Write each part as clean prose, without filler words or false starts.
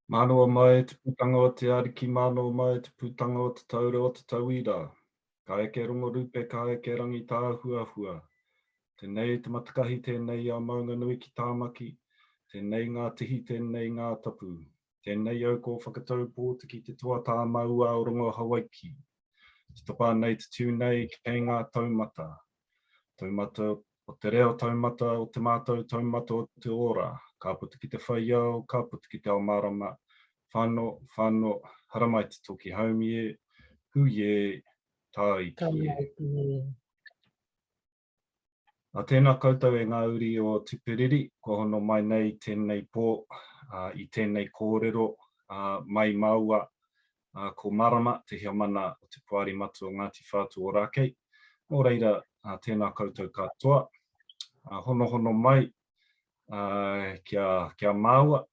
Manoa mai te putanga o te ariki, manoa mai te putanga o te taura o te tauira. Ka eke rongo rupe, ka eke rangi tā huahua. Tēnei te matakahi, tēnei a maunga nui ki Tamaki. Tēnei ngā tihi, tēnei ngā tapu. Tēnei au ko whakatau pōta ki te tuatā maua o rongo Hawaiki. Te tapa nei te tū nei kei ngā taumata. Taumata o te reo taumata o te mātou taumata o te ora. Ka puta ki te whaiau, ka puta ki te ao marama. Whānau, haramai te toki haumi e, hu e, tāiki e. A tēnā koutou e ngā uri o Tupiriri, ko hono mai nei tēnei pō, i tēnei kōrero, mai maua, ko marama, te hia mana o te Puari Matu o Ngāti Whātua Ōrākei. Nō reira, tēnā koutou katoa. Hono mai, kia māua,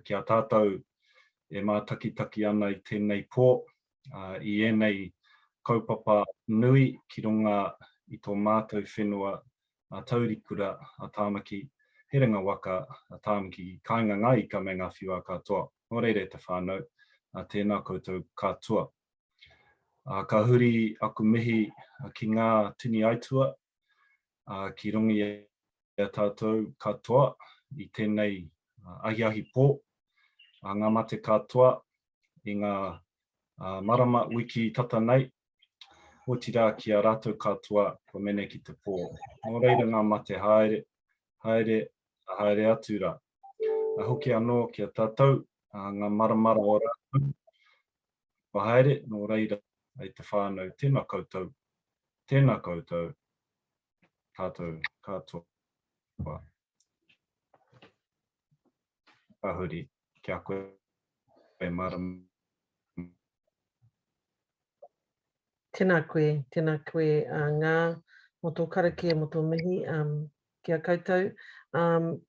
kia tātou e mātakitaki ana i tēnei pō, i enei kaupapa nui ki runga i tō mātou whenua taurikura a Tamaki, he ringa waka a Tamaki, kāinga ngā ika me ngā whiua katoa. Nō reire te whānau, tēnā koutou katoa. Ka huri aku mihi ki ngā tini aitua, ki rungi e tātou katoa i tēnei ahi pō, ngā mate katoa i ngā marama wiki tata nei, o tira ki a rātou katoa ko mene ki te pō. Nō reira ngā mate haere atura. Hoki anō ki a tātou, ngā maramara o rātou, ko haere, nō reira ai te whānau, tēnā koutou, tātou katoa. Ka huri, kia koe marama. Tēnā koe ngā mo tō karakia mo tō mihi, kia koutou.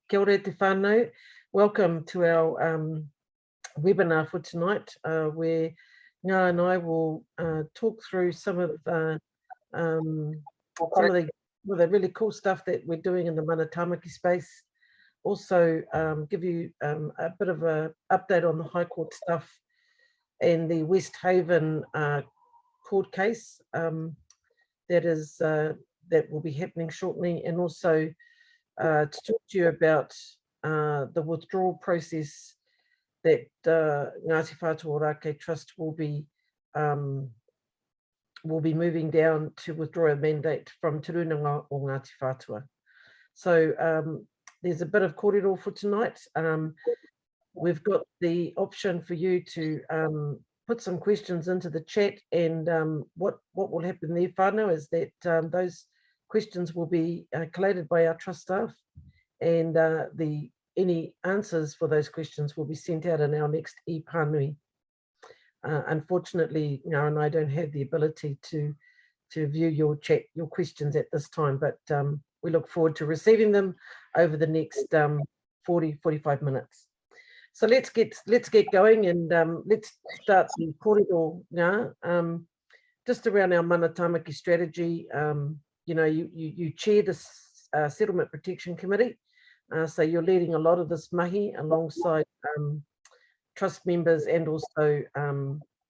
Kia ora te whānau. Welcome to our webinar for tonight, where Ngā and I will talk through some of the really cool stuff that we're doing in the Mana Tāmaki space. Also give you a bit of an update on the High Court stuff and the West Haven court case that will be happening shortly, and also to talk to you about the withdrawal process that Ngāti Whātua Ōrākei Trust will be moving down to withdraw a mandate from Te Runanga o Ngāti Whātua. So there's a bit of kōrero for tonight. We've got the option for you to put some questions into the chat, and what will happen there, whānau, is that those questions will be collated by our trust staff, and any answers for those questions will be sent out in our next e-pānui. Unfortunately, Ngā and I don't have the ability to view your questions at this time, but we look forward to receiving them over the next 40-45 minutes. So let's get going, and let's start the kōrero, Ngā, just around our Mana Tāmaki strategy. You know, you chair this Settlement Protection Committee, so you're leading a lot of this mahi alongside trust members and also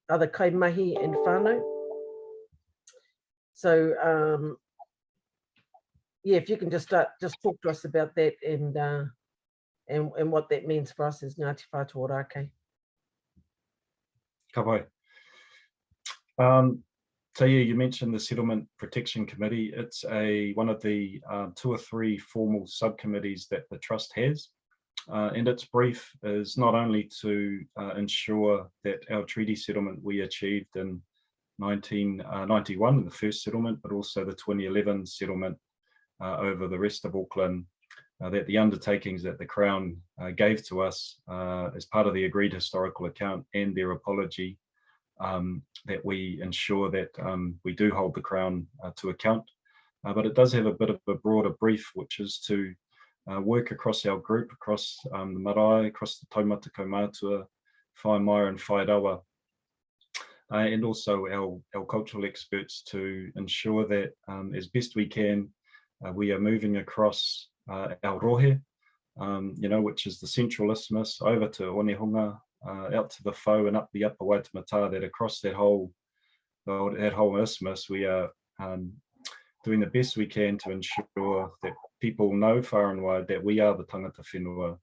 other kaimahi and whānau. So yeah, if you can just talk to us about that and what that means for us as Ngāti Whātua Ōrākei. Ka pai. So yeah, you mentioned the Settlement Protection Committee. It's one of the 2 or 3 formal subcommittees that the Trust has. And its brief is not only to ensure that our treaty settlement we achieved in 1991 in the first settlement, but also the 2011 settlement over the rest of Auckland, that the undertakings that the Crown gave to us as part of the agreed historical account and their apology, that we ensure that we do hold the Crown to account. But it does have a bit of a broader brief, which is to work across our group, across the marae, across the taumata kaumātua, whaimaia and whairawa, and also our cultural experts, to ensure that as best we can, we are moving across our rohe, you know, which is the Central Isthmus, over to Onehunga, out to the Whau and up the upper Waitemata, that across that whole isthmus, we are doing the best we can to ensure that people know far and wide that we are the tangata whenua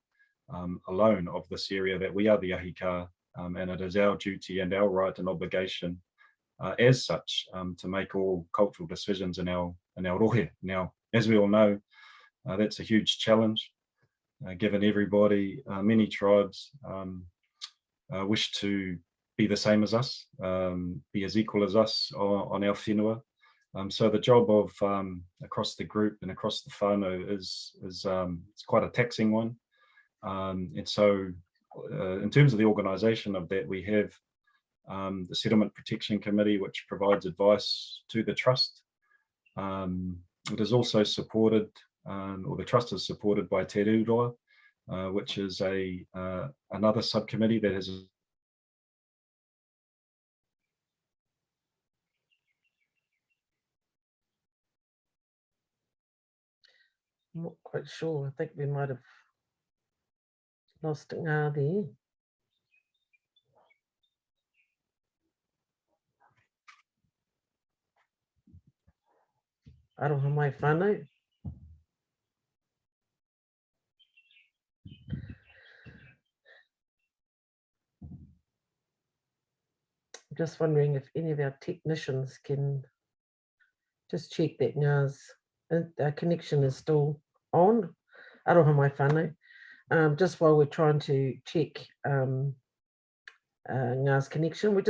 alone of this area, that we are the ahika, and it is our duty and our right and obligation as such to make all cultural decisions in our rohe. Now, as we all know, that's a huge challenge, given everybody, many tribes wish to be the same as us, be as equal as us on our whenua. So the job of across the group and across the whānau is it's quite a taxing one. And so in terms of the organisation of that, we have the Settlement Protection Committee, which provides advice to the trust. It is also supported, or the trust is supported by Te Rūroa, which is another subcommittee that has I'm not quite sure. I think we might have lost Ngā there. Aroha mai whānau. I'm just wondering if any of our technicians can just check that Ngā's connection is still on. Aroha mai whānau. Just while we're trying to check Ngā's connection, we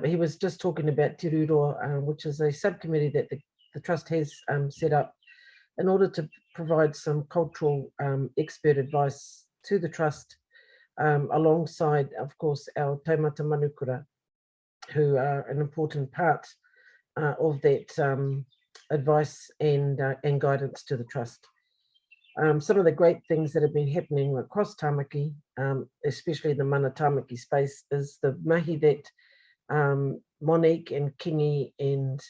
he was just talking about Te Rūroa, which is a subcommittee that the trust has set up in order to provide some cultural expert advice to the trust, alongside, of course, our taumata manukura, who are an important part of that advice and guidance to the trust. Some of the great things that have been happening across Tamaki, especially the Mana Tāmaki space, is the mahi that Monique and Kingi and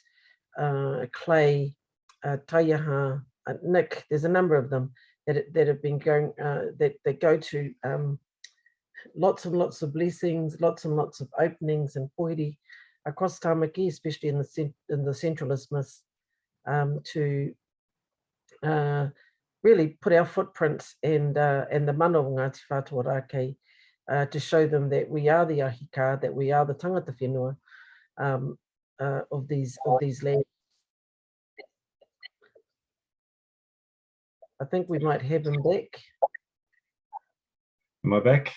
Clay, Taiaha, Nick, there's a number of them that have been going, that go to lots and lots of blessings, lots and lots of openings and poiri across Tamaki, especially in the Central Isthmus, to really put our footprints and the mana o Ngāti Whātua Ōrākei, to show them that we are the ahika, that we are the tangata whenua of these lands. I think we might have him back. Am I back?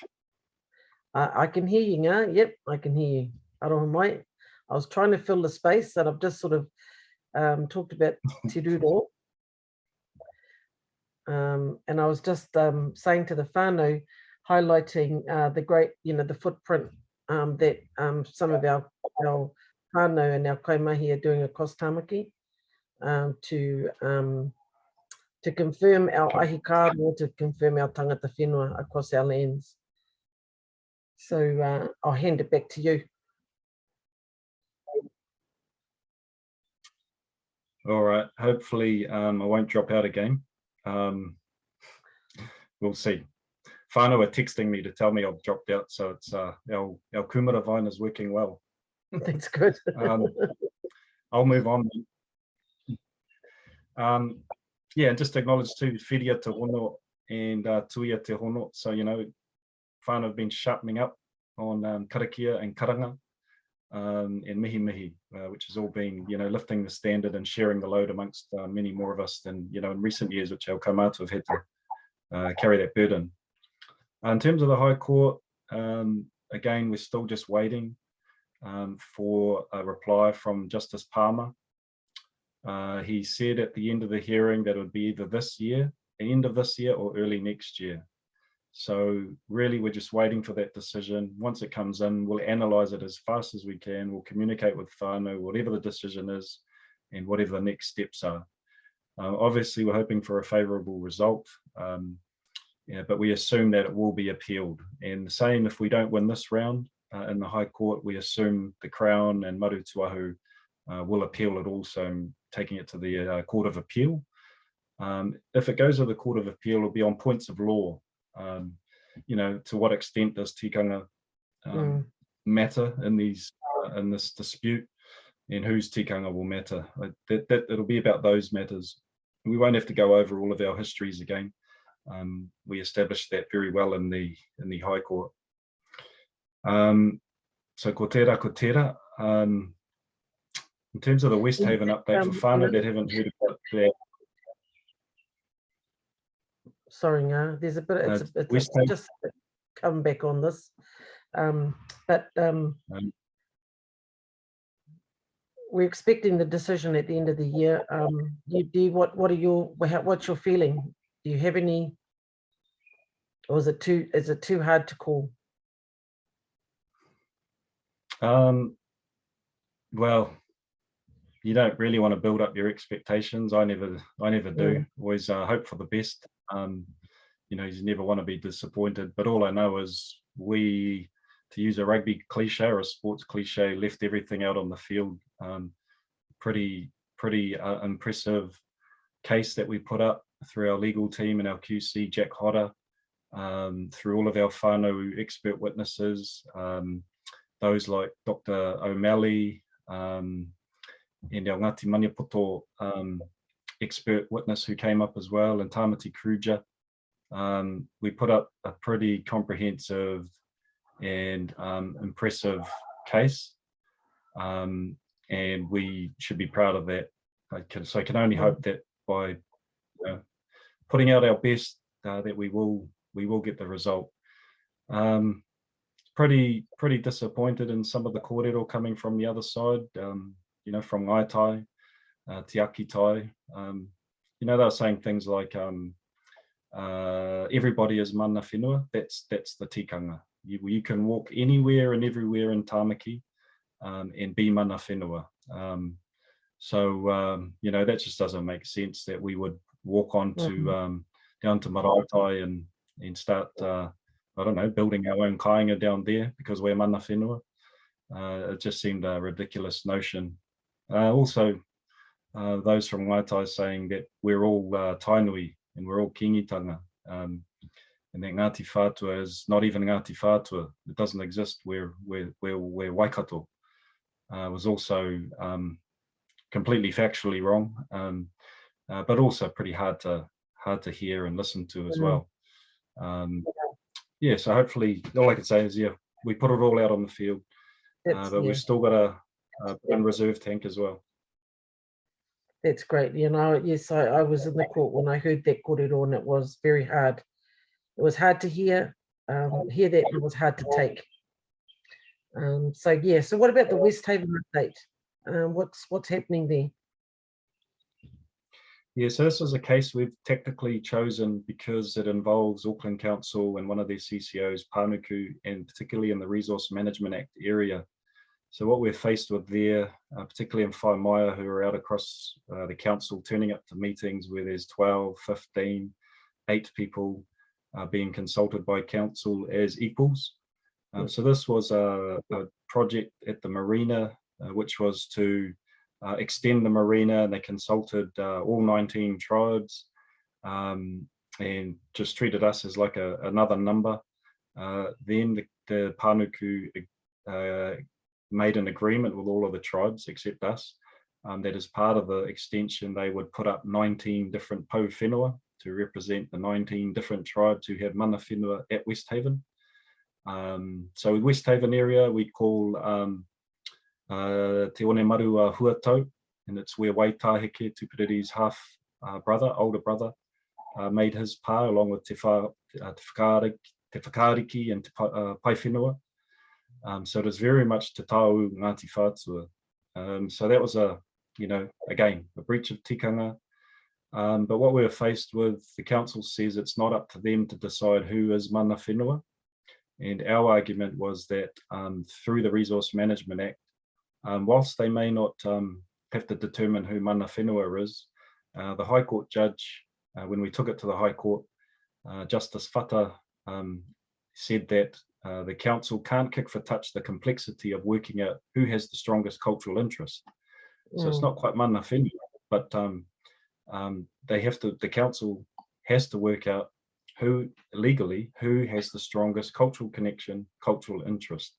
I can hear you now. Yep, I can hear you. Aroha mai. I was trying to fill the space that I've just sort of talked about Te Rūroa. And I was just saying to the whānau, highlighting the great, the footprint that some of our whānau and our kaimahi are doing across Tamaki, to confirm our ahika, or to confirm our tangata whenua across our lands. So I'll hand it back to you. All right, hopefully I won't drop out again. We'll see. Whānau are texting me to tell me I've dropped out, so it's our kumara vine is working well. That's good. I'll move on. Yeah, and just acknowledge too, whiria te hono and tuia te hono. So, whānau have been sharpening up on karakia and karanga, and mihi mihi, which has all been, lifting the standard and sharing the load amongst many more of us than, in recent years, which our kaumātua have had to carry that burden. In terms of the High Court, again, we're still just waiting for a reply from Justice Palmer. He said at the end of the hearing that it would be either the end of this year or early next year. So really, we're just waiting for that decision. Once it comes in, we'll analyse it as fast as we can. We'll communicate with whānau, whatever the decision is, and whatever the next steps are. Obviously, we're hoping for a favourable result, but we assume that it will be appealed. And the same if we don't win this round in the High Court, we assume the Crown and Marutuahu will appeal it also, taking it to the Court of Appeal. If it goes to the Court of Appeal, it'll be on points of law. you know, to what extent does tikanga matter in these in this dispute, and whose tikanga will matter. That it'll be about those matters. We won't have to go over all of our histories again. We established that very well in the High Court. So ko tērā. In terms of the West Haven update for whānau that haven't heard about that. Sorry, Ngā, there's a bit, it's just come back on this. We're expecting the decision at the end of the year. What's your feeling? Do you have any, or is it too hard to call? Well, you don't really want to build up your expectations. I never do. Always hope for the best. You know, you never want to be disappointed. But all I know is we, to use a rugby cliche or a sports cliche, left everything out on the field. Pretty impressive case that we put up through our legal team and our QC, Jack Hodder, through all of our whānau expert witnesses, those like Dr. O'Malley, and our Ngāti Whātua Ōrākei expert witness who came up as well, and Tamaki Kruger. We put up a pretty comprehensive and impressive case, and we should be proud of that. So I can only hope that by putting out our best, that we will get the result. Pretty disappointed in some of the kōrero coming from the other side. You know, from Ngāi Te Aki Tai. You know, they were saying things like everybody is mana whenua. That's the tikanga. You can walk anywhere and everywhere in Tamaki and be mana whenua. You know, that just doesn't make sense that we would walk on to down to Maraetai and start I don't know, building our own kāinga down there because we're mana whenua. It just seemed a ridiculous notion. Also, those from Ngātai saying that we're all tainui and we're all kingitanga, and that Ngāti Whātua is not even Ngāti Whātua. It doesn't exist. We're Waikato. Was also completely factually wrong, but also pretty hard to hear and listen to as well. Yeah, so hopefully, all I can say is, yeah, we put it all out on the field, but we've still got a reserve tank as well. That's great. You know, yes, I was in the court when I heard that kōrero, and it was very hard. It was hard to hear that, it was hard to take. So yeah, so what about the West Haven update? What's happening there? Yeah, so this is a case we've technically chosen because it involves Auckland Council and one of their CCOs, Pānuku, and particularly in the Resource Management Act area. So what we're faced with there, particularly in Whaimaia, who are out across the council turning up to meetings where there's 12, 15, 8 people being consulted by council as equals. So this was a project at the marina, which was to extend the marina, and they consulted all 19 tribes and just treated us as like another number. Then the Pānuku made an agreement with all of the tribes except us, that as part of the extension they would put up 19 different pou whenua to represent the 19 different tribes who have mana whenua at West Haven. So West Haven area we call Te One Maru Huatau, and it's where Waitaheke, Tupiriri's half older brother, made his pā along with Te Whakariki and Te Pai Whenua. So it is very much Te Tau Ngāti Whātua. So that was again, a breach of tikanga. But what we were faced with, the council says it's not up to them to decide who is mana whenua. And our argument was that through the Resource Management Act, whilst they may not have to determine who mana whenua is, the High Court judge, when we took it to the High Court, Justice Whata said that the council can't kick for touch the complexity of working out who has the strongest cultural interest. So it's not quite mana whenua, but the council has to work out who has the strongest cultural connection, cultural interest.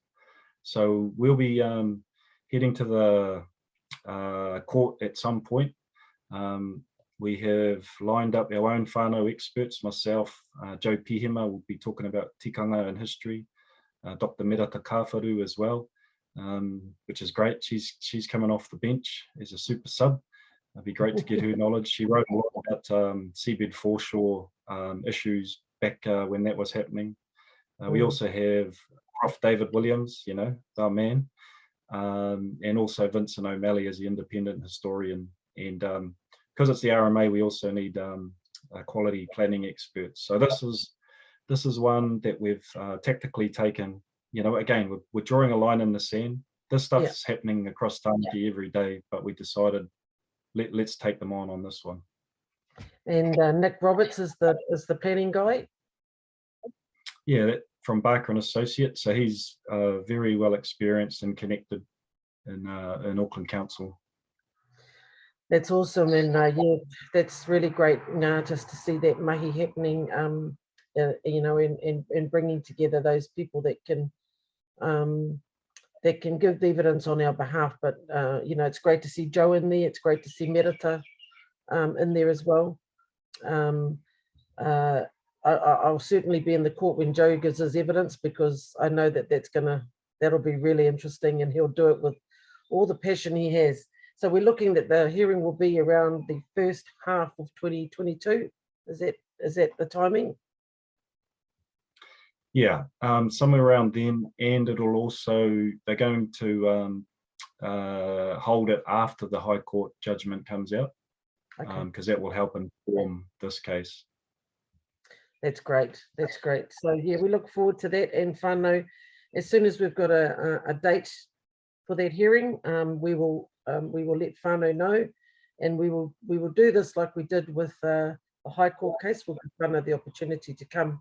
So we'll be heading to the court at some point. We have lined up our own whānau experts. Myself, Joe Pihema will be talking about tikanga and history. Dr. Merata Kāwharu as well, which is great. She's coming off the bench as a super sub. It'd be great to get her knowledge. She wrote a lot about seabed foreshore issues back when that was happening. We also have Prof. David Williams, you know, our man, and also Vincent O'Malley as the independent historian. And because it's the RMA, we also need quality planning experts. So this is one that we've tactically taken. You know, again, we're drawing a line in the sand. This stuff's happening across Tamaki every day, but we decided let's take them on this one. And Nick Roberts is the planning guy. Yeah, from Barker and Associates. So he's very well experienced and connected in Auckland Council. That's awesome, and yeah, that's really great. Just to see that mahi happening. You know, and bringing together those people that can give the evidence on our behalf. But you know, it's great to see Joe in there. It's great to see Merata in there as well. I'll certainly be in the court when Joe gives his evidence, because I know that that'll be really interesting, and he'll do it with all the passion he has. So we're looking that the hearing will be around the first half of 2022. Is that the timing? Yeah, somewhere around then, and it'll also, they're going to hold it after the High Court judgment comes out, because that will help inform this case. That's great. That's great. So yeah, we look forward to that. And whānau, as soon as we've got a date for that hearing, we will let whānau know, and we will do this like we did with the High Court case. We'll give whānau the opportunity to come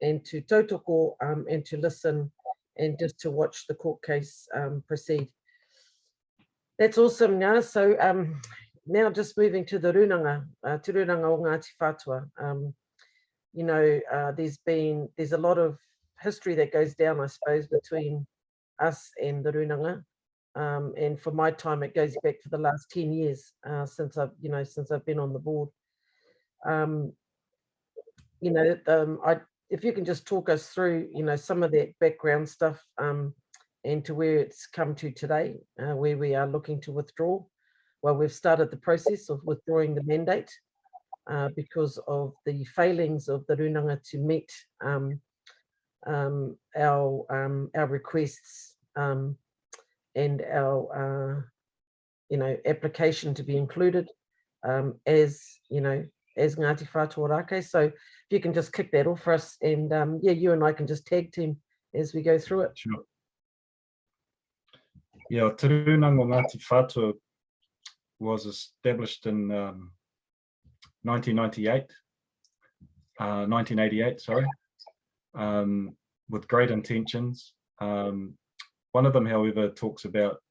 and to tautoko and to listen and just to watch the court case proceed. That's awesome, Ngā. So now just moving to the runanga, te runanga o Ngāti Whātua. You know, there's a lot of history that goes down, I suppose, between us and the runanga. And for my time, it goes back for the last 10 years since I've been on the board. You know, if you can just talk us through, you know, some of that background stuff and to where it's come to today, where we are looking to withdraw. Well, we've started the process of withdrawing the mandate because of the failings of the runanga to meet our requests and our you know, application to be included as, you know, as Ngāti Whātua Ōrākei. So if you can just kick that off for us, and yeah, you and I can just tag team as we go through it. Sure. Yeah, te runanga o Ngāti Whātua was established in 1988, sorry, with great intentions. One of them, however, talks about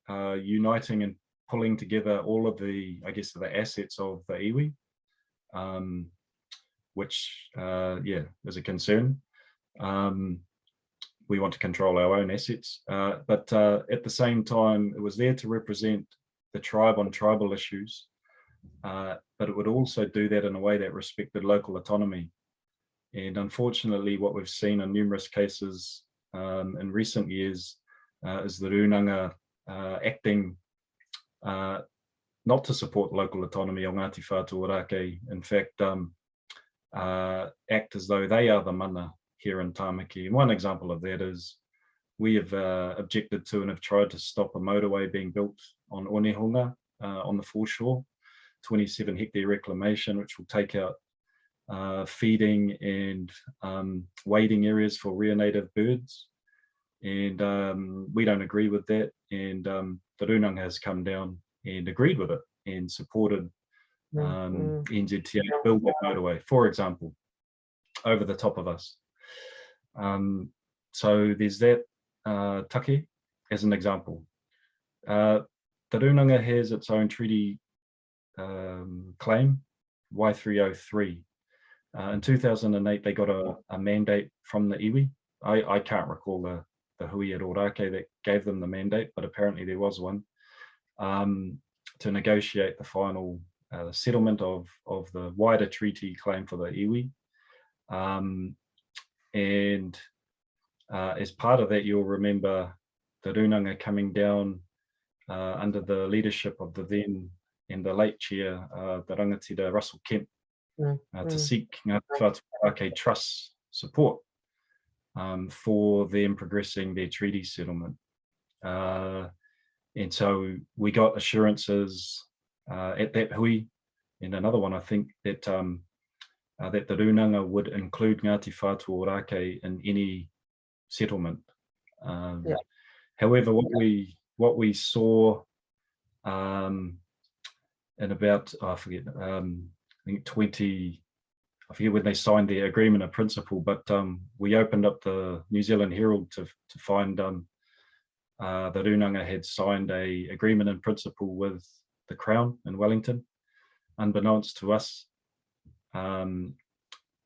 uniting and pulling together all of the, I guess, the assets of the iwi, which, yeah, is a concern. We want to control our own assets, but at the same time, it was there to represent the tribe on tribal issues, but it would also do that in a way that respected local autonomy. And unfortunately, what we've seen in numerous cases in recent years is the runanga acting not to support local autonomy o Ngāti Whātua Ōrākei. In fact, act as though they are the mana here in Tamaki. And one example of that is we have objected to and have tried to stop a motorway being built on Onehunga on the foreshore, 27 hectare reclamation, which will take out feeding and wading areas for rare native birds. And we don't agree with that. And the runanga has come down and agreed with it and supported NZTA build that motorway, for example, over the top of us. So there's that take as an example. The runanga has its own treaty claim, Y303, In 2008, they got a mandate from the iwi. I can't recall the hui at Ōrākei that gave them the mandate, but apparently there was one, to negotiate the final settlement of the wider treaty claim for the iwi. And as part of that, you'll remember the runanga coming down under the leadership of the then and the late chair, the rangatira Russell Kemp, to seek Ngāti Whātua Ōrākei Trust support for them progressing their treaty settlement. And so we got assurances at that hui, and another one, I think, that that the runanga would include Ngāti Whātua Ōrākei in any settlement. However, what we saw in about, I forget, I think I forget when they signed the agreement of principle, but we opened up the New Zealand Herald to find the runanga had signed a agreement in principle with the Crown in Wellington, unbeknownst to us. And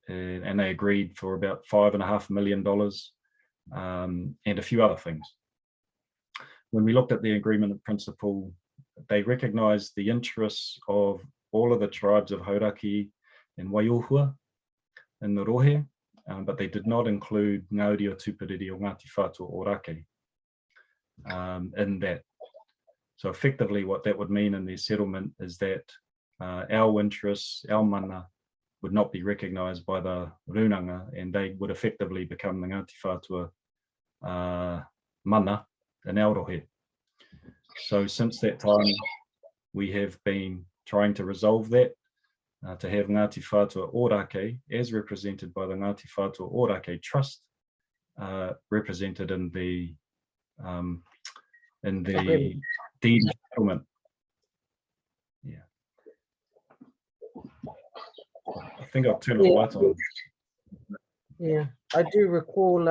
they agreed for about $5.5 million and a few other things. When we looked at the agreement in principle, they recognised the interests of all of the tribes of Hauraki and Waiuhua in the Rohe, but they did not include Ngāori o Tupuriri o Ngāti Whātua Ōrākei in that. So effectively what that would mean in their settlement is that our interests, our mana, would not be recognised by the runanga, and they would effectively become the Ngāti Whātua mana in our rohe. So since that time, we have been trying to resolve that, to have Ngāti Whātua Ōrākei, as represented by the Ngāti Whātua Ōrākei Trust, represented in the deed settlement. Yeah. I think I'll turn the light on. Yeah, I do recall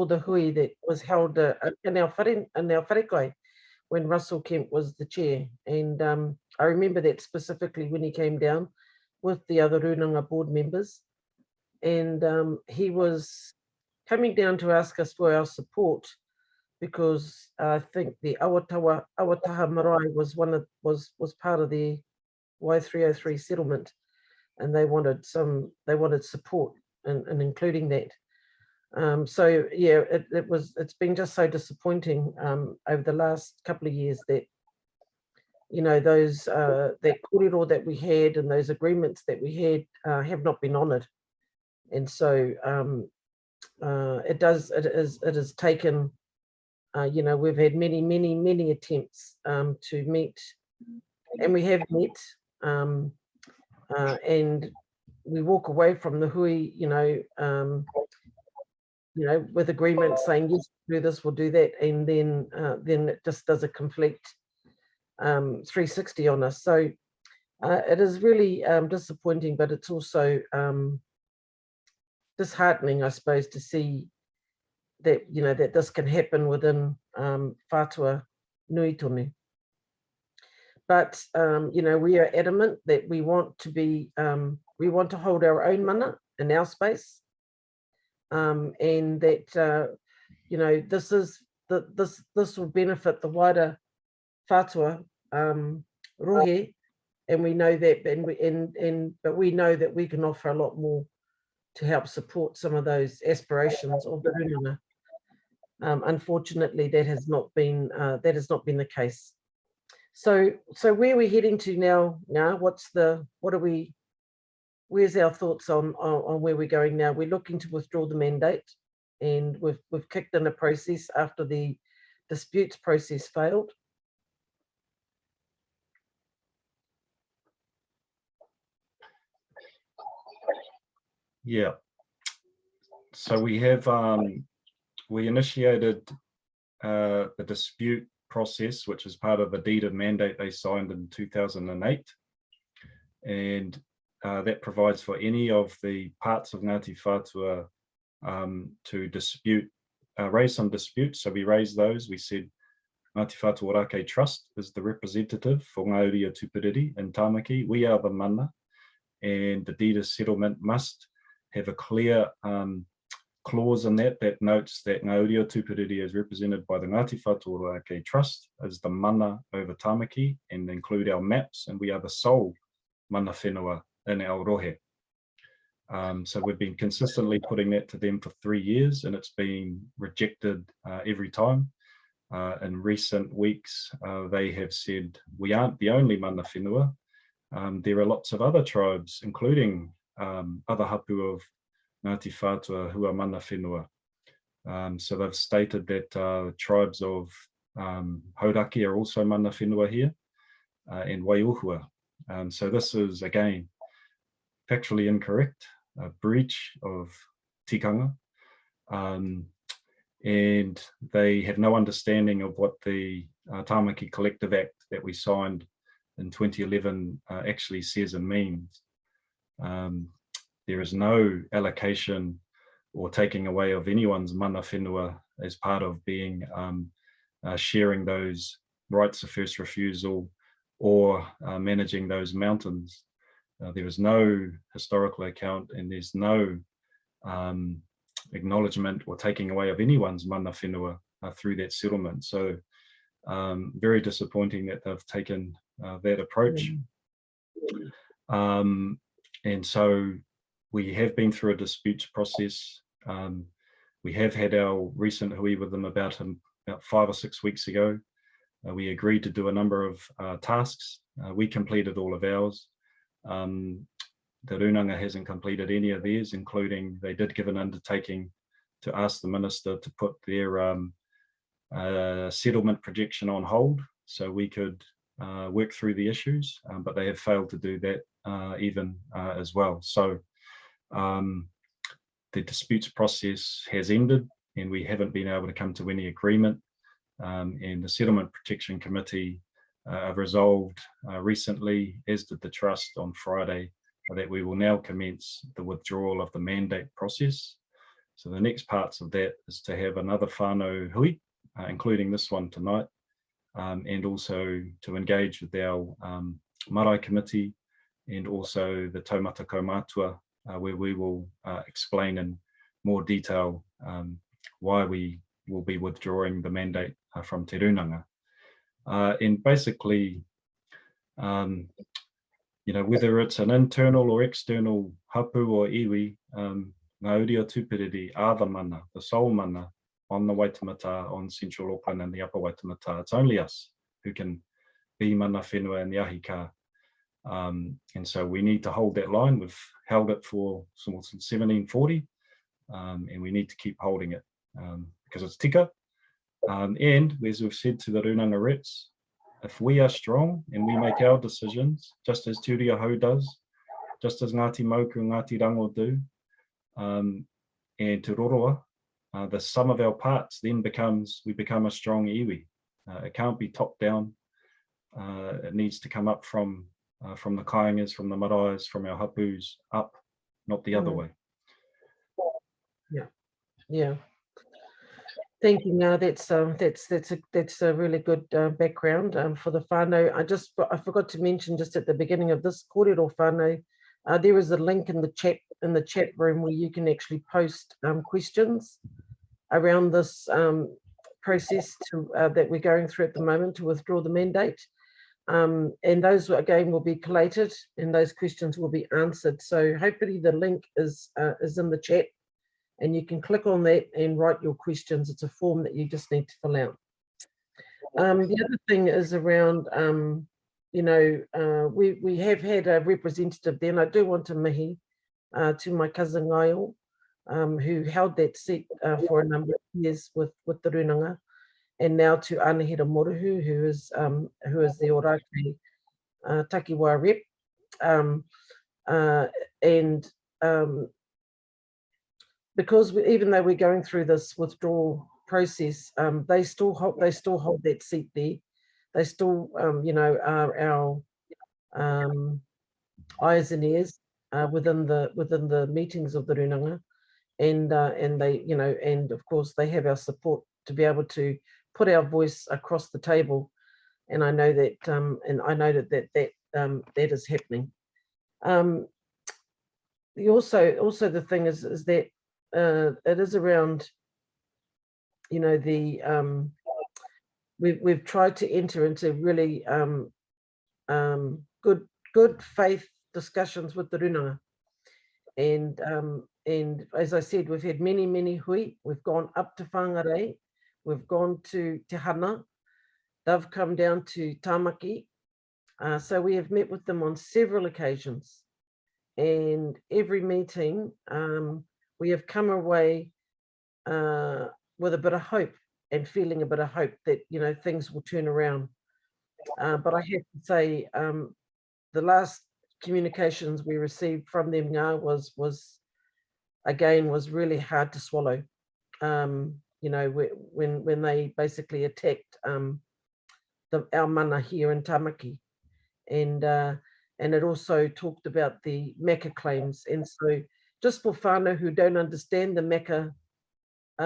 the hui that was held in our wharekai when Russell Kemp was the chair, and I remember that specifically when he came down with the other runanga board members, and he was coming down to ask us for our support because I think the Awataha Marae was part of the Y303 settlement, and they wanted support in including that. So yeah, it's been just so disappointing over the last couple of years that, you know, those that kōrero that we had and those agreements that we had have not been honoured, and so it has taken, you know, we've had many attempts to meet, and we have met, and we walk away from the hui, you know, with agreements saying yes, we'll do this, we'll do that, and then it just does a complete 360 on us. So it is really disappointing, but it's also disheartening, I suppose, to see that, you know, that this can happen within whātua nui tonu. But you know, we are adamant that we want to hold our own mana in our space, and that you know, this will benefit the wider whātua rohe, and we know that, but we know that we can offer a lot more to help support some of those aspirations of the runanga. Unfortunately, that has not been the case. So where are we heading to now? Where's our thoughts on where we're going now? We're looking to withdraw the mandate, and we've kicked in a process after the disputes process failed. Yeah. So we have we initiated the dispute process, which is part of the deed of mandate they signed in 2008, and that provides for any of the parts of Ngāti Whātua to dispute, raise some disputes. So we raised those. We said Ngāti Whātua Ōrākei Trust is the representative for Ngāori o Tupuriri and Tamaki. We are the mana, and the deed of settlement must have a clear clause in that notes that Ngā Uri o Tupuriri is represented by the Ngāti Whātua Ōrākei Trust as the mana over Tamaki, and include our maps, and we are the sole mana whenua in our rohe. So we've been consistently putting that to them for 3 years, and it's been rejected every time. In recent weeks, they have said, we aren't the only mana whenua. There are lots of other tribes, including other hapu of Ngāti Whātua who are mana whenua. So they've stated that tribes of Hauraki are also mana whenua here, and Waiuhua. So this is, again, factually incorrect, a breach of tikanga, and they have no understanding of what the Tamaki Collective Act that we signed in 2011 actually says and means. There is no allocation or taking away of anyone's mana whenua as part of being sharing those rights of first refusal or managing those mountains. There is no historical account, and there's no acknowledgement or taking away of anyone's mana whenua through that settlement. So very disappointing that they've taken that approach. And so we have been through a disputes process. We have had our recent hui with them about 5 or 6 weeks ago. We agreed to do a number of tasks. We completed all of ours. The Runanga hasn't completed any of theirs, including they did give an undertaking to ask the minister to put their settlement projection on hold so we could work through the issues, but they have failed to do that even as well. So the disputes process has ended, and we haven't been able to come to any agreement. And the Settlement Protection Committee resolved recently, as did the Trust on Friday, that we will now commence the withdrawal of the mandate process. So the next parts of that is to have another whānau hui, including this one tonight, and also to engage with our marae committee and also the taumata kaumātua, where we will explain in more detail why we will be withdrawing the mandate from Te Runanga. And basically, whether it's an internal or external hapu or iwi, Ngā Uri o Tupuriri are the mana, the sole mana on the Waitemata, on Central Auckland and the Upper Waitemata. It's only us who can be mana whenua in the ahika. And so we need to hold that line. We've held it for since 1740, and we need to keep holding it because it's tika. And as we've said to the Runanga reps, if we are strong and we make our decisions, just as Te Uri Ahau does, just as Ngāti Mauku and Ngāti Rango do, and Te Roroa, the sum of our parts then we become a strong iwi. It can't be top down. It needs to come up from the kāingas, from the maraes, from our hapus up, not the other way. Yeah. Thank you. Now that's a really good background for the whānau. I forgot to mention just at the beginning of this kōrero whānau, there is a link in the chat room where you can actually post questions around this process that we're going through at the moment to withdraw the mandate. And those again will be collated and those questions will be answered. So hopefully the link is in the chat and you can click on that and write your questions. It's a form that you just need to fill out. The other thing is around, we have had a representative there, and I do want to mihi to my cousin Ngaio, who held that seat for a number of years with the Runanga, and now to Anahira Moruhu, who is the Ōrākei Takiwā rep, because even though we're going through this withdrawal process, they still hold that seat there. They still, are our eyes and ears within the meetings of the Runanga, and they, and of course they have our support to be able to put our voice across the table. And I know that, that is happening. also the thing is that it is around, you know, the we've tried to enter into really good faith discussions with the runanga, and as I said, we've had many hui. We've gone up to Whangarei, we've gone to Te Hana, they've come down to Tamaki, so we have met with them on several occasions, and every meeting we have come away with a bit of hope and feeling a bit of hope that, you know, things will turn around. But I have to say, the last communications we received from them now was really hard to swallow. You know, when they basically attacked our mana here in Tamaki, and it also talked about the Mecca claims. And so, just for whānau who don't understand the Mecca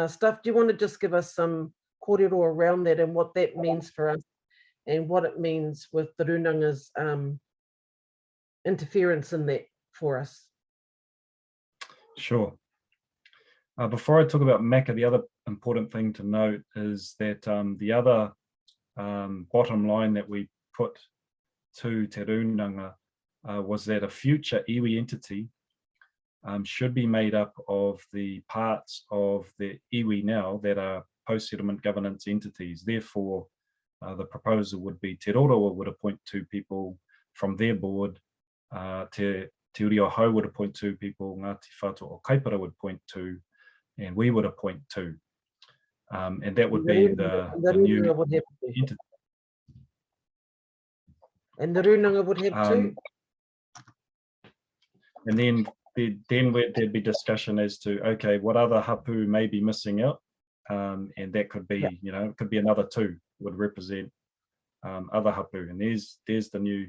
stuff, do you want to just give us some kōrero around that and what that means for us, and what it means with the runanga's interference in that for us? Sure. Before I talk about Mecca, the other important thing to note is that the other bottom line that we put to Te Runanga was that a future iwi entity should be made up of the parts of the iwi now that are post-settlement governance entities. Therefore, the proposal would be Te Roroa would appoint 2 people from their board, Te Urio Hau would appoint 2 people, Ngāti Whātua Ōrākei would appoint 2, and we would appoint 2. And that would be the new entity. And the runanga would have 2? And then there'd be discussion as to, okay, what other hapu may be missing out, and that could be, you know, it could be another 2 would represent other hapu, and there's the new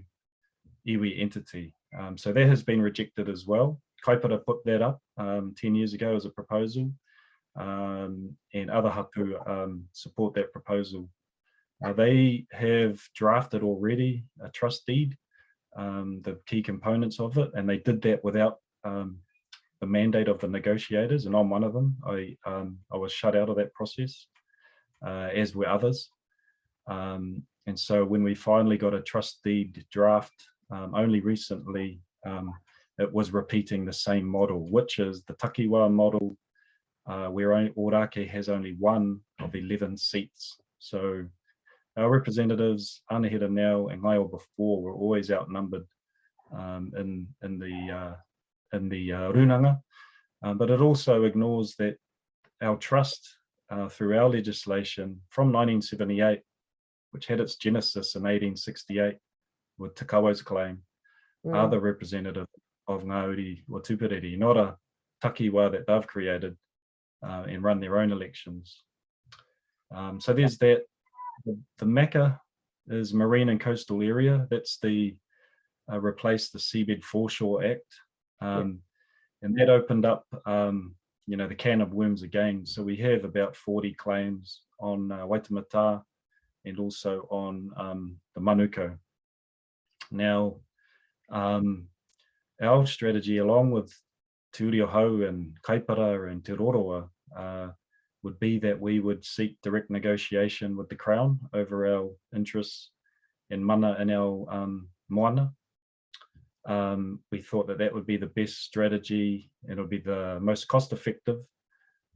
iwi entity. So that has been rejected as well. Kaupapa put that up 10 years ago as a proposal, and other hapu support that proposal. They have drafted already a trust deed, the key components of it, and they did that without the mandate of the negotiators, and I'm one of them. I was shut out of that process, as were others. And so when we finally got a trust deed draft, only recently, it was repeating the same model, which is the Takiwā model, where Ōrākei has only 1 of 11 seats. So our representatives, Anahera now and Ngaio before, were always outnumbered in the runanga, but it also ignores that our trust through our legislation from 1978, which had its genesis in 1868 with Te Kawa's claim, are the representative of Ngāti Whātua Ōrākei, not a takiwā that they've created and run their own elections. So there's that. The Mecca is marine and coastal area. That's the replaced the Seabed Foreshore Act, and that opened up you know, the can of worms again. So we have about 40 claims on Waitemata and also on the Manukau. Now, our strategy, along with Te Urio Hau and Kaipara and Te Roroa, would be that we would seek direct negotiation with the Crown over our interests in mana and our moana. We thought that that would be the best strategy, and it would be the most cost effective.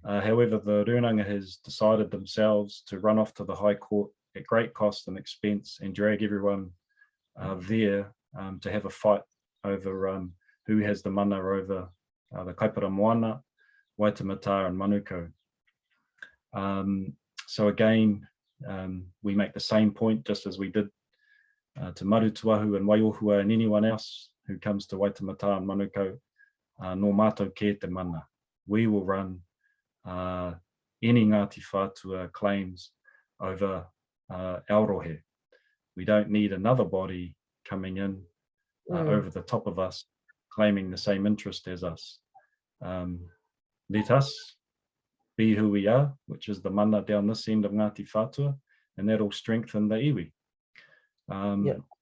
However, the runanga has decided themselves to run off to the High Court at great cost and expense and drag everyone there to have a fight over who has the mana over the Kaipara Moana, Waitemata and Manukau. So again, we make the same point, just as we did to Marutuahu and Waiohua and anyone else who comes to Waitemata and Manukau, no mātou ke te mana. We will run any Ngāti Whātua claims over our rohe. We don't need another body coming in over the top of us, claiming the same interest as us. Let us be who we are, which is the mana down this end of Ngāti Whātua, and that'll strengthen the iwi.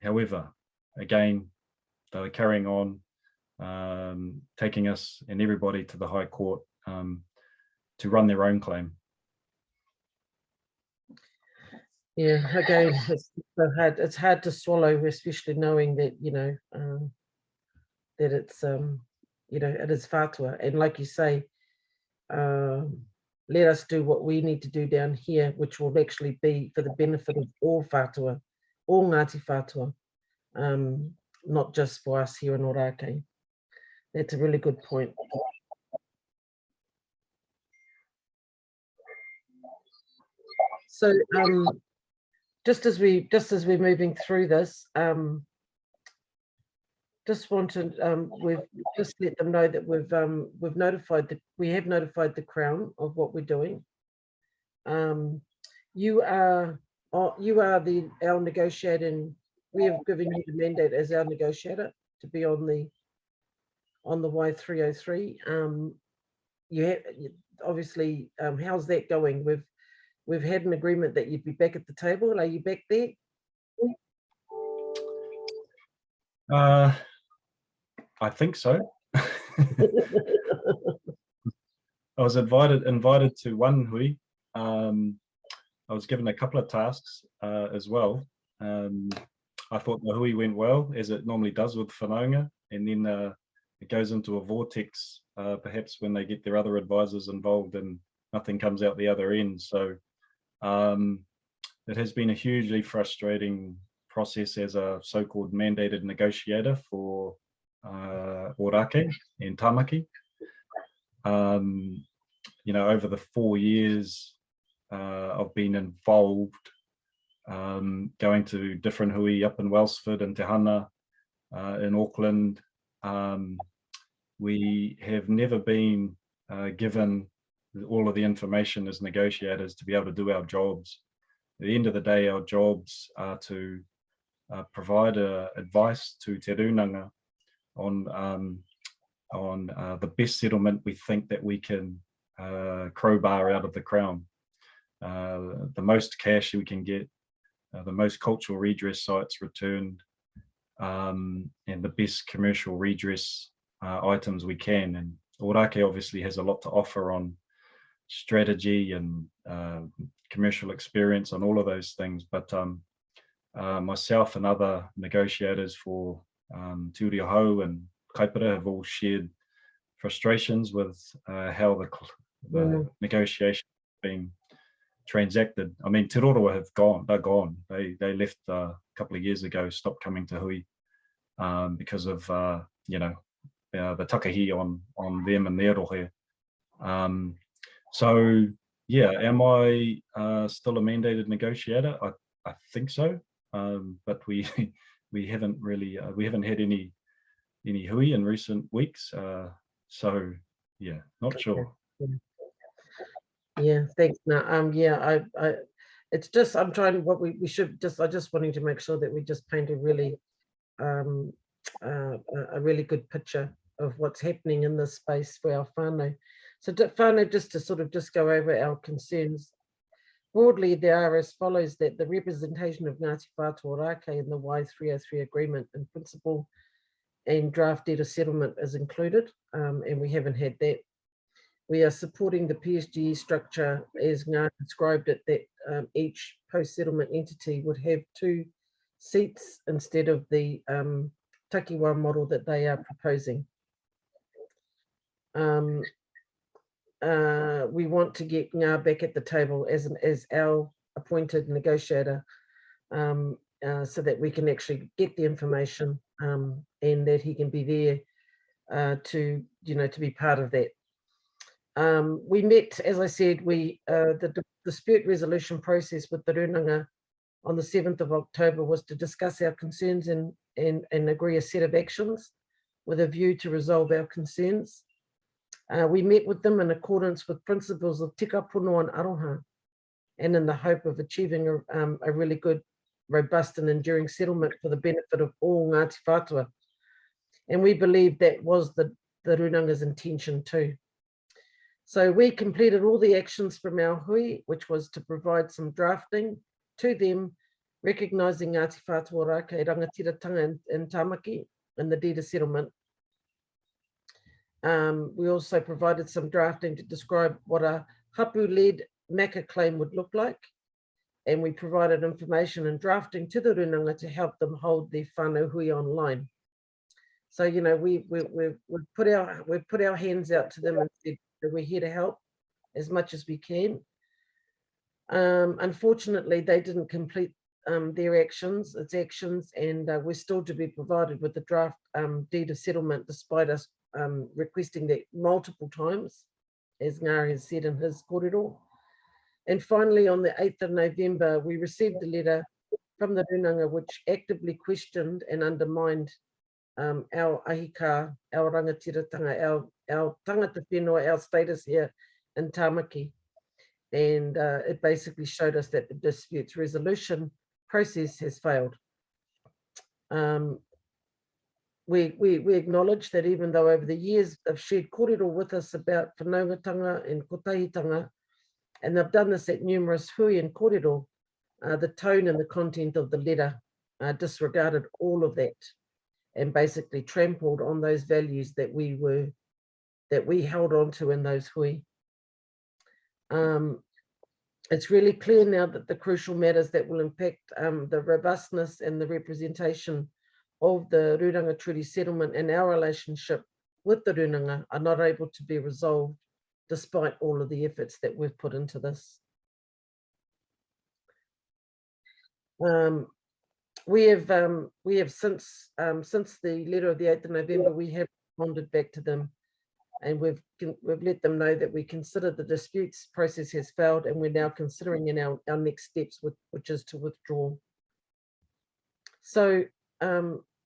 However, again, they're carrying on taking us and everybody to the High Court to run their own claim. Yeah, again, it's hard to swallow, especially knowing that, that it's, it is whātua. And like you say, let us do what we need to do down here, which will actually be for the benefit of all whātua, all Ngāti Whātua, not just for us here in Ōrākei. That's a really good point. So just as we're moving through this, just wanted we've just let them know that we have notified the Crown of what we're doing. You are our negotiator, and we have given you the mandate as our negotiator to be on the Y303. You have, obviously, how's that going? We've had an agreement that you'd be back at the table. Are you back there? I think so. I was invited to one hui. I was given a couple of tasks as well. I thought the hui went well, as it normally does with whanaunga, and then it goes into a vortex, perhaps when they get their other advisors involved and nothing comes out the other end. So it has been a hugely frustrating process as a so-called mandated negotiator for Ōrākei and Tamaki. Over the 4 years I've been involved, going to different hui up in Wellsford and Te Hana, in Auckland. We have never been given all of the information as negotiators to be able to do our jobs. At the end of the day, our jobs are to provide advice to Te Rūnanga on the best settlement we think that we can crowbar out of the Crown. The most cash we can get, the most cultural redress sites returned, and the best commercial redress items we can. And Ōrākei obviously has a lot to offer on strategy and commercial experience on all of those things, but myself and other negotiators for Te Uri o Hau and kaupapa have all shared frustrations with how the negotiation being transacted. I mean, Te Roroa have gone, they're gone. They left a couple of years ago, stopped coming to hui because of the takahi on them and their rohe. So yeah, am I still a mandated negotiator? I think so, but we haven't really we haven't had any hui in recent weeks. So yeah, not sure. Yeah, thanks. No, yeah, it's just I'm trying what we should just I just wanting to make sure that we just paint a really good picture of what's happening in this space for our whānau. So whānau, just to sort of just go over our concerns. Broadly, they are as follows: that the representation of Ngāti Whātua Ōrākei in the Y303 agreement in principle and draft deed of settlement is included, and we haven't had that. We are supporting the PSG structure as Ngā described it, that each post-settlement entity would have 2 seats instead of the takiwa model that they are proposing. We want to get Ngā back at the table as our appointed negotiator, so that we can actually get the information, and that he can be there to be part of that. We met, as I said, the dispute resolution process with the Rūnanga on the 7th of October was to discuss our concerns and agree a set of actions with a view to resolve our concerns. We met with them in accordance with principles of tika pono and aroha, and in the hope of achieving a really good, robust and enduring settlement for the benefit of all Ngāti Whātua. And we believe that was the Rūnanga's intention too. So we completed all the actions from our hui, which was to provide some drafting to them, recognising Ngāti Whātua Ōrākei rangatiratanga and Tamaki and the deed of settlement, We also provided some drafting to describe what a hapu-led maka claim would look like. And we provided information and drafting to the runanga to help them hold their whānau hui online. So, you know, we've put our hands out to them and said that we're here to help as much as we can. Unfortunately, they didn't complete their actions, and we're still to be provided with the draft deed of settlement, despite us requesting that multiple times, as Ngāri has said in his kōrero. And finally, on the 8th of November, we received a letter from the runanga which actively questioned and undermined our ahika, our rangatiratanga, our tangata whenua, our status here in Tamaki. And it basically showed us that the disputes resolution process has failed. We acknowledge that even though over the years they've shared kōrero with us about whanaungatanga and kotahitanga, and they've done this at numerous hui and kōrero, the tone and the content of the letter disregarded all of that and basically trampled on those values that we held on to in those hui. It's really clear now that the crucial matters that will impact the robustness and the representation of the Rūranga Treaty Settlement and our relationship with the Runanga are not able to be resolved despite all of the efforts that we've put into this. We have since the letter of the 8th of November, we have responded back to them, and we've let them know that we consider the disputes process has failed, and we're now considering in our next steps, which is to withdraw. So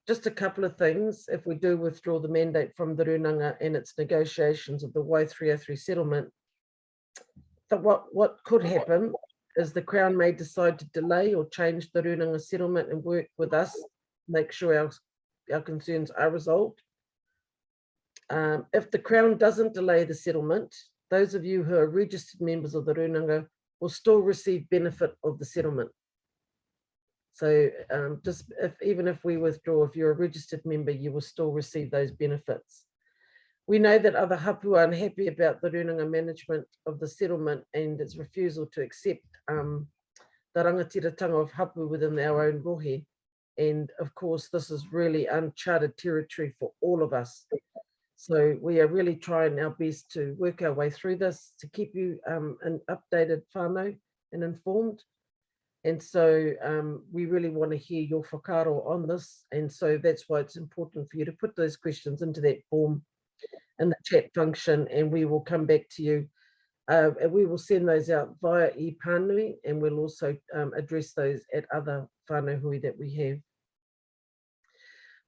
just a couple of things. If we do withdraw the mandate from the Runanga and its negotiations of the Y303 settlement, what could happen is the Crown may decide to delay or change the Runanga settlement and work with us, make sure our concerns are resolved. If the Crown doesn't delay the settlement, those of you who are registered members of the Runanga will still receive benefit of the settlement. So even if we withdraw, if you're a registered member, you will still receive those benefits. We know that other hapu are unhappy about the Runanga management of the settlement and its refusal to accept the rangatiratanga of hapu within our own rohe. And of course, this is really uncharted territory for all of us. So we are really trying our best to work our way through this, to keep you an updated whānau and informed. And so we really want to hear your whakaaro on this. And so that's why it's important for you to put those questions into that form in the chat function, and we will come back to you. And we will send those out via e-pānui, and we'll also address those at other whānau hui that we have.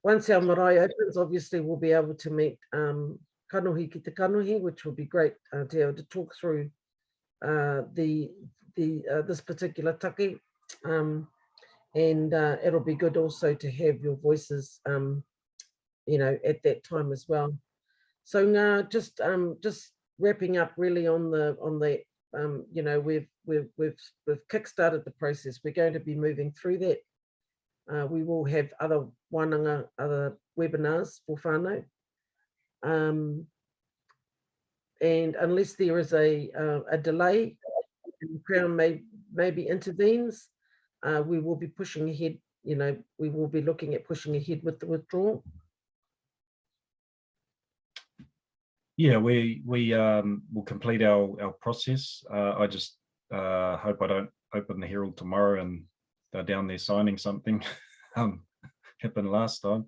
Once our marae opens, obviously we'll be able to meet kanohi ki te kanohi, which will be great to be able to talk through this particular take, and it'll be good also to have your voices, you know, at that time as well. So just wrapping up really on the you know, we've kickstarted the process. We're going to be moving through that. We will have other wānanga, other webinars for whānau. And unless there is a delay and the Crown maybe intervenes, we will be pushing ahead, you know, we will be looking at pushing ahead with the withdrawal. Yeah, we will complete our process. I just hope I don't open the Herald tomorrow and they're down there signing something. Happened last time.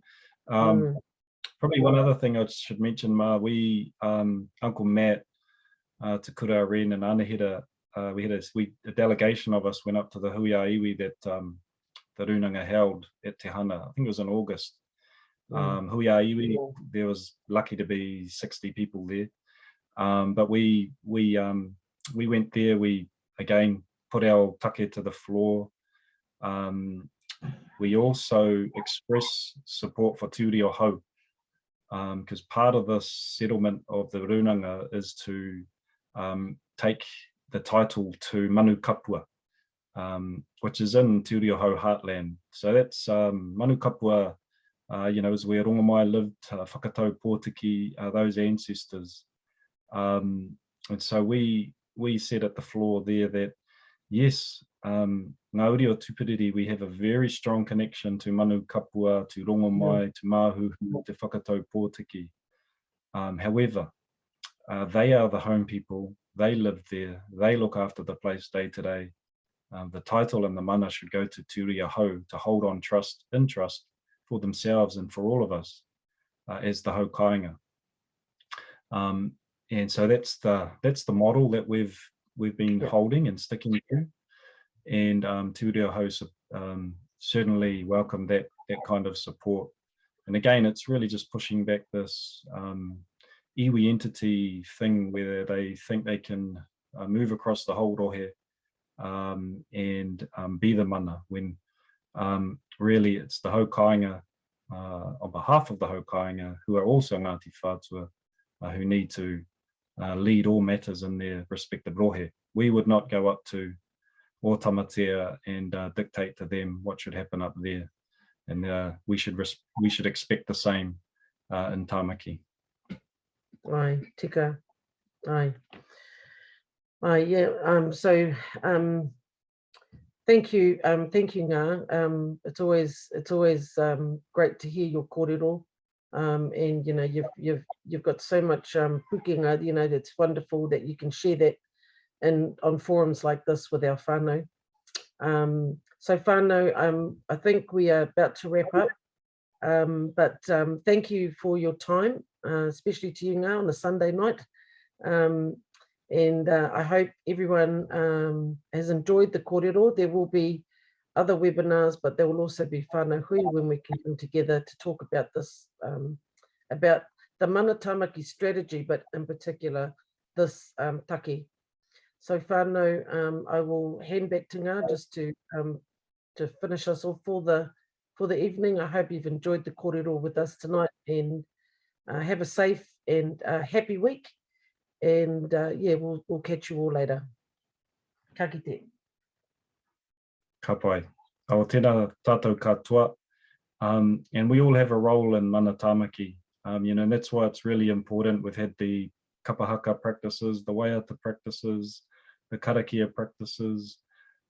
Probably one other thing I should mention, Ma, we, Uncle Matt, Te Kura Ren and Anahira, we had a delegation of us went up to the hui a iwi that the Runanga held at Te Hana. I think it was in August. Hui a iwi, there was lucky to be 60 people there. But we went there, we again put our take to the floor. We also express support for Te Uri o Hau, because part of this settlement of the Runanga is to take the title to Manu Kapua, which is in Te Uri o Hau heartland. So that's Manu Kapua you know, as where Rongamai lived, whakatau Pōtiki, those ancestors. And so we said at the floor there that, yes, Ngāori o Tupiriri, we have a very strong connection to Manu Kapua, to Rongamai, to Mahu, te whakatau Pōtiki. However, they are the home people, they live there, they look after the place day to day. The title and the mana should go to Turia Hau, to hold on trust, in trust, for themselves and for all of us as the hau kāinga. And so that's the model that we've been holding and sticking to. And Turia Hau certainly welcome that kind of support. And again, it's really just pushing back this iwi entity thing where they think they can move across the whole rohe and be the mana, when really it's the hau kāinga on behalf of the hau kāinga, who are also Ngāti Whātua, who need to lead all matters in their respective rohe. We would not go up to Ōtamatea and dictate to them what should happen up there. And we should expect the same in Tamaki. Ai, tika. Ai. Ai, yeah, so thank you, Ngā. It's always great to hear your kōrero. And you know, you've got so much pukenga, you know, that's wonderful that you can share that on forums like this with our whānau. So whānau, I think we are about to wrap up, but thank you for your time, especially to you, Ngā, on a Sunday night. And I hope everyone has enjoyed the kōrero. There will be other webinars, but there will also be whānau hui when we can come together to talk about this, about the Mana Tāmaki strategy, but in particular this take. So whānau, I will hand back to Ngā just to finish us off for the evening. I hope you've enjoyed the kōrero with us tonight, and have a safe and happy week. And yeah, we'll catch you all later. Ka kite. Ka pai. Awa tēnā tātou katoa. And we all have a role in Mana Tāmaki. You know, and that's why it's really important. We've had the kapahaka practices, the waiata practices, the karakia practices.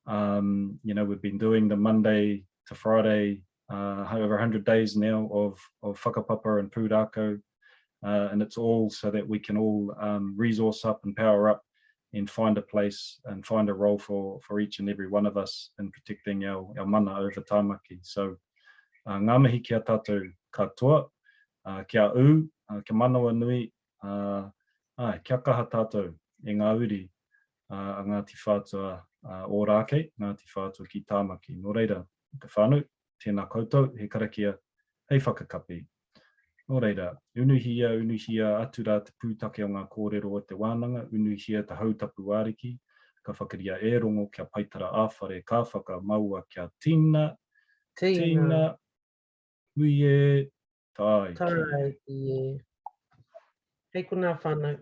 You know, we've been doing the Monday to Friday, over 100 days now of whakapapa and pūrākau. And it's all so that we can all resource up and power up and find a place and find a role for each and every one of us in protecting our mana over Tamaki. So ngā mihi kia tātou katoa, kia u, kia manawa nui, kia kaha tātou e ngā uri a Ngāti Whātua Ōrākei, Ngāti Whātua ki Tamaki. Nō reira, te whānau, tēnā koutou, he karakia, hei whakakapi. Nō reira, unuhia atura te pūtake o ngā kōrero o te wānanga, unuhia te hautapu wāriki, ka whakaria e rongo kia paitara āwhare, ka whaka maua kia tīna, uie, tai ki. Hei kuna whānau.